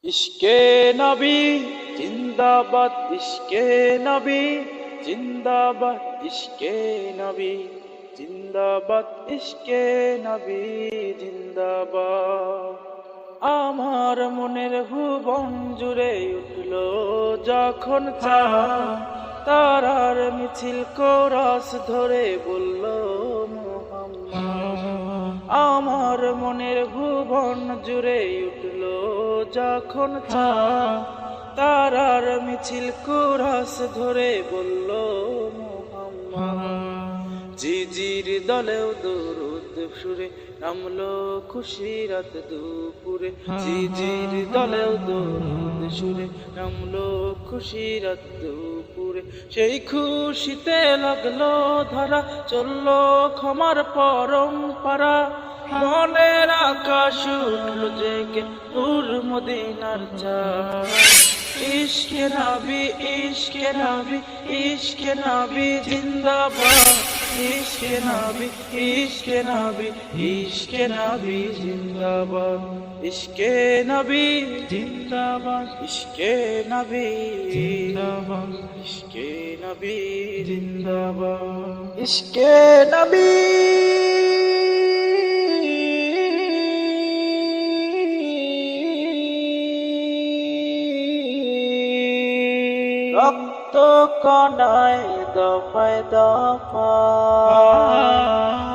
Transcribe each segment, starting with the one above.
ইশকে নবী জিন্দাবাদ, ইশকে নবী জিন্দাবাদ, ইশকে নবী জিন্দাবাদ, ইশকে নবী জিন্দাবাদ। আমার মনের ভুবন জুড়ে উঠলো যখন চাঁদ, তারার মিছিল কোরাস ধরে বলল মুহাম্মদ। আমার মনের ভুবন জুড়ে উঠলো যখন চাঁদ, তারার মিছিল কোরাস ধরে বলল মুহাম্মদ। জিজির দলেও দরুদ সুরে নামলো খুশি রাত দুপুরে, জিজির দলেও দরুদ সুরে নামলো খুশি রাত দুপুরে। সেই খুশিতে লাগলো ধারা, চললো ক্ষমার পরম্পরা। মনের আকাশ উঠলো জেগে নূর মদিনার চাঁদ। ইশকে নবী, ইশকে নবী, ইশকে নবী জিন্দাবাদ, ইশকে নবী, ইশকে নবী, ইশকে নবী জিন্দাবাদ, ইশকে নবী জিন্দাবাদ, ইশকে নবী জিন্দাবাদ, ইশকে নবী জিন্দাবাদ, ইশকে নবী। রক্ত কণায় দফায় দফায়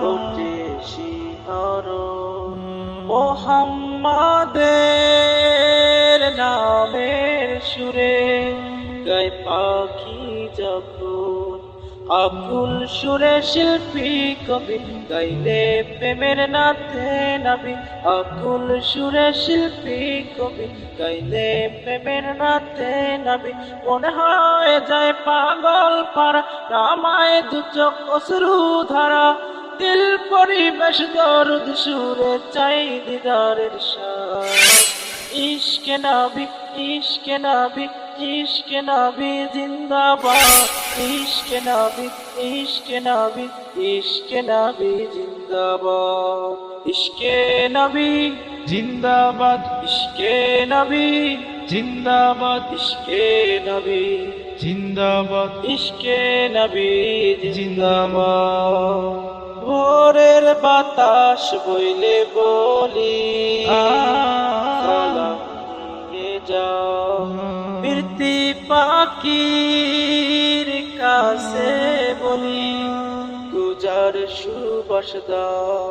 ওঠে শিহরণ, মুহাম্মাদের নামের সুরে গায় পাখি যখন। আকুল সুরে শিল্পী কবি গাইলে প্রেমের নাথে নবী, আকুল সুরে শিল্পী কবি গাইলে প্রেমের নাথে নবী। মনে হয় যায় পাগল পারা, রামায় দু চোখ অশ্রু ধারা। দিল পরিবেশ দরুদ সুরে চাই দিদারের সাথ। ইশকে নবী, ইশকে নবী, ইশকে নবী জিন্দাবাদ, ইশকে নবী, ইশকে নবী, ইশকে নবী জিন্দাবাদ, ইশকে নবী জিন্দাবাদ, ইশকে নবী জিন্দাবাদ, ইশকে নবী জিন্দাবাদ, ইশকে নবী জিন্দাবাদ। ভোরের বাতাস বইলে বলি সালাম নিয়ে যাও, ফিরতি পাখির কাছে বলি গুজার সুবাস দাও।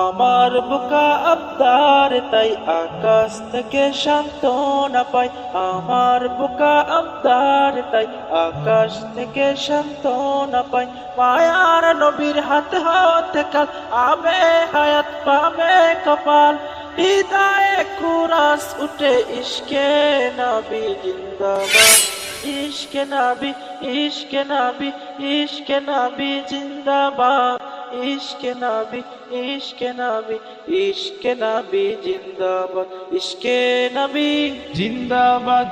আমার বুকা আবদার তাই আকাশ থেকে সান্ত্বনা পাই, আমার বুকা আবদার তাই আকাশ থেকে সান্ত্বনা পাই। মায়ার নবীর হাতে হাতে কাল আবে হায়াত পাবে কপাল, হৃদয়ে কুরাস উঠে ইশকে নবী জিন্দাবাদ, ইশকে নবী, ইশকে নবী, ইশকে নবী জিন্দাবাদ, ইশকে নবী, ইশকে নবী, ইশকে নবী জিন্দাবাদ, ইশকে নবী জিন্দাবাদ।